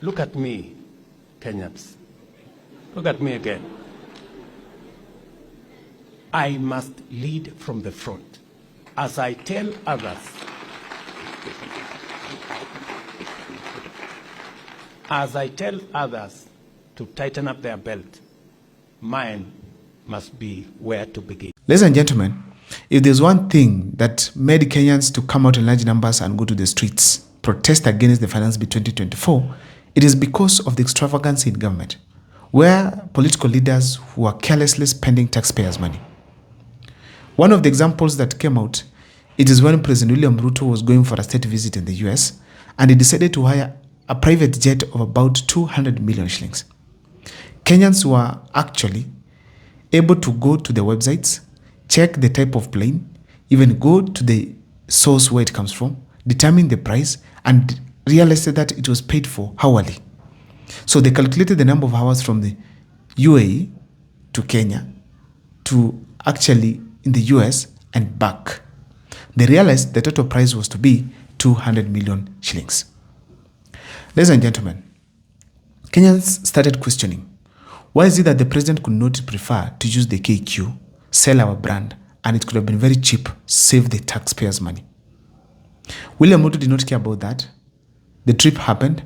Look at me, Kenyans. Look at me again. I must lead from the front. As I tell others, to tighten up their belt, mine must be where to begin. Ladies and gentlemen, if there's one thing that made Kenyans to come out in large numbers and go to the streets, protest against the Finance Bill 2024, it is because of the extravagance in government, where political leaders who are carelessly spending taxpayers' money. One of the examples that came out, it is when President William Ruto was going for a state visit in the US, and he decided to hire a private jet of about 200 million shillings. Kenyans were actually able to go to the websites, check the type of plane, even go to the source where it comes from, determine the price, and realized that it was paid for hourly. So they calculated the number of hours from the UAE to Kenya to actually in the US and back. They realized the total price was to be 200 million shillings. Ladies and gentlemen, Kenyans started questioning, why is it that the president could not prefer to use the KQ, sell our brand, and it could have been very cheap, save the taxpayers' money? William Ruto did not care about that. The trip happened,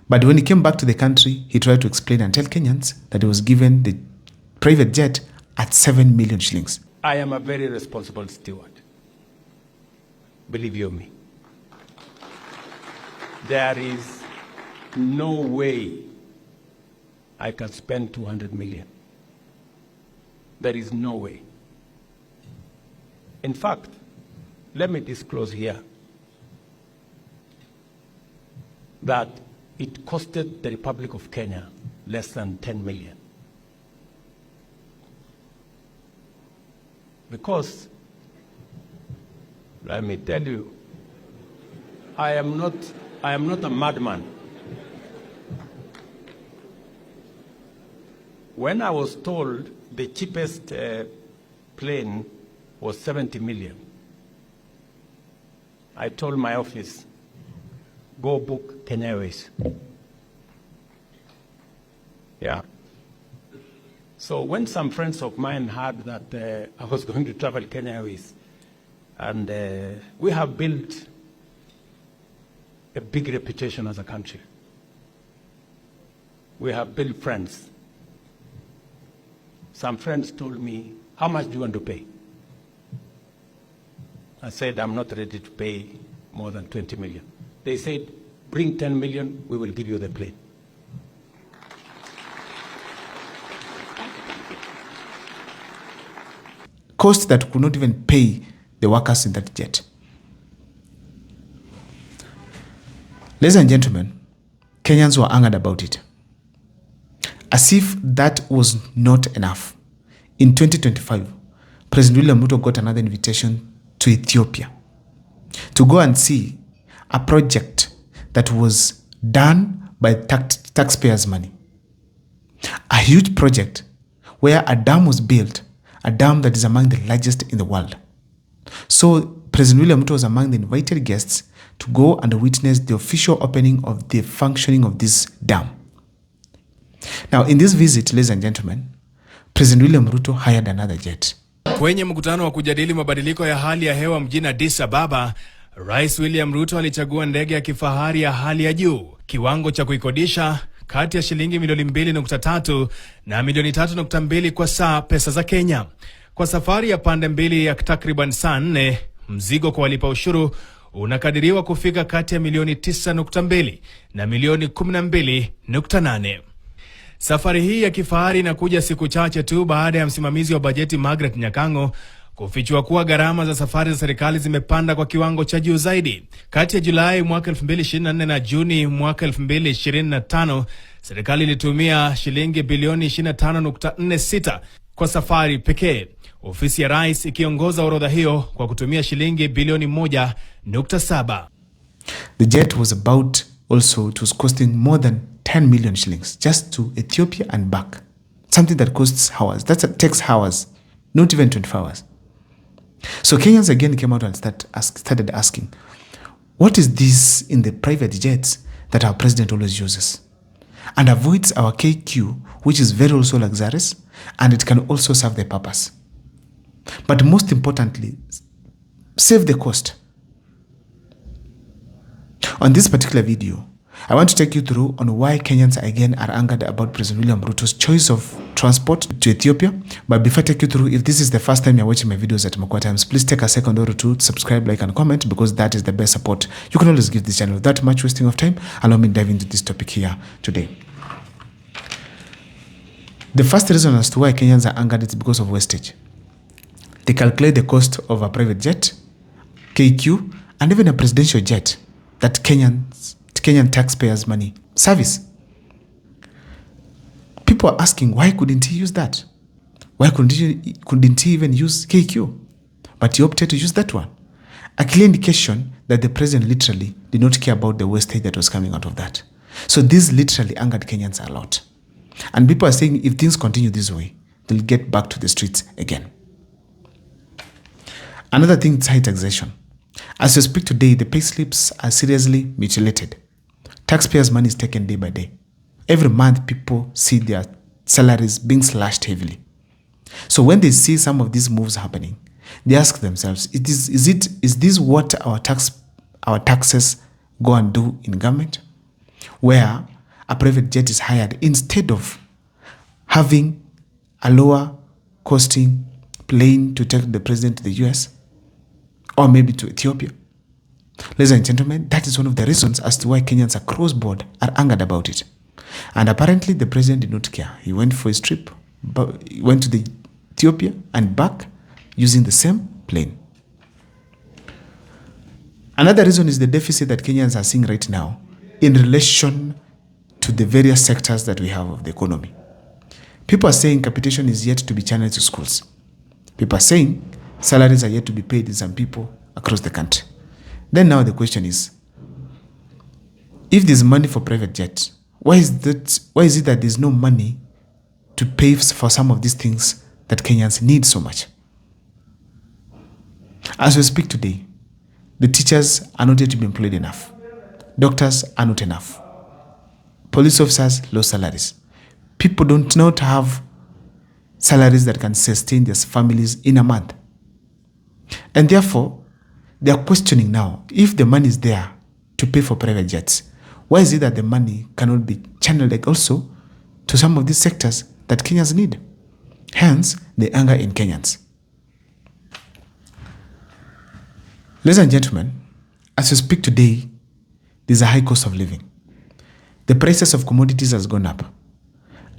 but when he came back to the country, he tried to explain and tell Kenyans that he was given the private jet at 7 million shillings. I am a very responsible steward. Believe you me. There is no way I can spend 200 million. There is no way. In fact, let me disclose here that it costed the Republic of Kenya less than 10 million. Because, let me tell you, I am not a madman. When I was told the cheapest plane was 70 million, I told my office, go book Kenya Airways. Yeah. So when some friends of mine heard that I was going to travel Kenya Airways, and we have built a big reputation as a country. We have built friends. Some friends told me, how much do you want to pay? I said, I'm not ready to pay more than 20 million. They said, bring 10 million, we will give you the plane. Cost that could not even pay the workers in that jet. Ladies and gentlemen, Kenyans were angered about it. As if that was not enough, in 2025, President William Ruto got another invitation to Ethiopia to go and see a project that was done by taxpayers' money. A huge project where a dam was built, a dam that is among the largest in the world. So President William Ruto was among the invited guests to go and witness the official opening of the functioning of this dam. Now, in this visit, ladies and gentlemen, President William Ruto hired another jet. Kwenye mkutano wa kujadili mabadiliko ya hali ya hewa mjini Addis Ababa, Rais William Ruto alichagua ndege ya kifahari ya hali ya juu, kiwango cha kuikodisha kati ya shilingi milioni 2.3 na milioni 3.2 kwa saa pesa za Kenya. Kwa safari ya pande mbili ya takriban saa 4, mzigo kwa walipa ushuru unakadiriwa kufika kati ya milioni 9.2 na milioni 12.8. Safari hii ya kifahari inakuja siku chache tu baada ya msimamizi wa bajeti Margaret Nyakango kufichua kuwa gharama za safari za serikali zimepanda kwa kiwango cha juu zaidi. Kati ya Julai mwaka 2024 na Juni mwaka 2025, serikali ilitumia shilingi bilioni 25.46 kwa safari pekee. Ofisi ya Rais ikiongoza orodha hiyo kwa kutumia shilingi bilioni 1.7. The jet was it was costing more than 10 million shillings just to Ethiopia and back. Something that costs hours. Takes hours, not even 24 hours. So Kenyans again came out and started asking, what is this in the private jets that our president always uses? and avoids our KQ, which is very also luxurious, and it can also serve the purpose. But most importantly, save the cost. On this particular video, I want to take you through on why Kenyans again are angered about President William Ruto's choice of transport to Ethiopia. But before I take you through, if this is the first time you're watching my videos at Makwa Times, please take a second or two to subscribe, like, and comment, because that is the best support you can always give this channel. Without much wasting of time, allow me to dive into this topic here today. The first reason as to why Kenyans are angered is because of wastage. They calculate the cost of a private jet, KQ, and even a presidential jet that Kenyan taxpayers' money service. People are asking, why couldn't he use that? Why couldn't he even use KQ? But he opted to use that one. A clear indication that the president literally did not care about the wastage that was coming out of that. So this literally angered Kenyans a lot. And people are saying if things continue this way, they'll get back to the streets again. Another thing is high taxation. As we speak today, the pay slips are seriously mutilated. Taxpayers' money is taken day by day. Every month, people see their salaries being slashed heavily. So when they see some of these moves happening, they ask themselves, is this what our taxes go and do in government? Where a private jet is hired instead of having a lower costing plane to take the president to the US or maybe to Ethiopia. Ladies and gentlemen, that is one of the reasons as to why Kenyans across board are angered about it. And apparently the president did not care. He went for his trip, but he went to the Ethiopia and back using the same plane. Another reason is the deficit that Kenyans are seeing right now in relation to the various sectors that we have of the economy. People are saying capitation is yet to be channeled to schools. People are saying salaries are yet to be paid in some people across the country. Then now the question is, if there's money for private jets, why is it that there's no money to pay for some of these things that Kenyans need so much? As we speak today, the teachers are not yet to be employed enough. Doctors are not enough. Police officers, low salaries. People don't not have salaries that can sustain their families in a month. And therefore, they are questioning now, if the money is there to pay for private jets, why is it that the money cannot be channeled like also to some of these sectors that Kenyans need? Hence, the anger in Kenyans. Ladies and gentlemen, as we speak today, there's a high cost of living. The prices of commodities has gone up.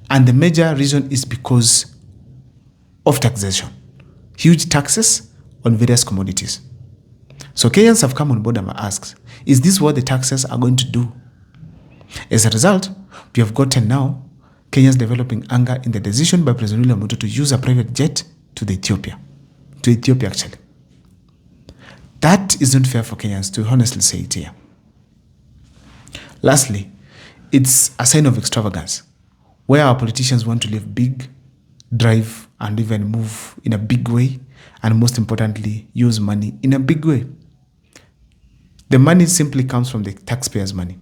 And the major reason is because of taxation. Huge taxes on various commodities. So Kenyans have come on board and asked, is this what the taxes are going to do? As a result, we have gotten now Kenyans developing anger in the decision by President William Ruto to use a private jet to Ethiopia actually. That is not fair for Kenyans, to honestly say it here. Lastly, it's a sign of extravagance, where our politicians want to live big, drive, and even move in a big way, and most importantly, use money in a big way. The money simply comes from the taxpayers' money.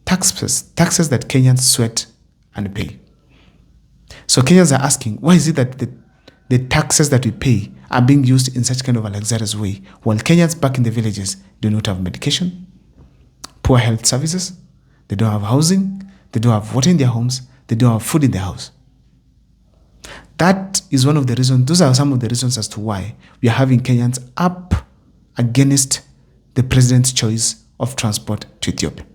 Taxes that Kenyans sweat and pay. So Kenyans are asking, why is it that the taxes that we pay are being used in such kind of a luxurious way, while Kenyans back in the villages do not have medication, poor health services, they don't have housing, they don't have water in their homes, they don't have food in their house. That is one of the reasons, those are some of the reasons as to why we are having Kenyans up against the president's choice of transport to Ethiopia.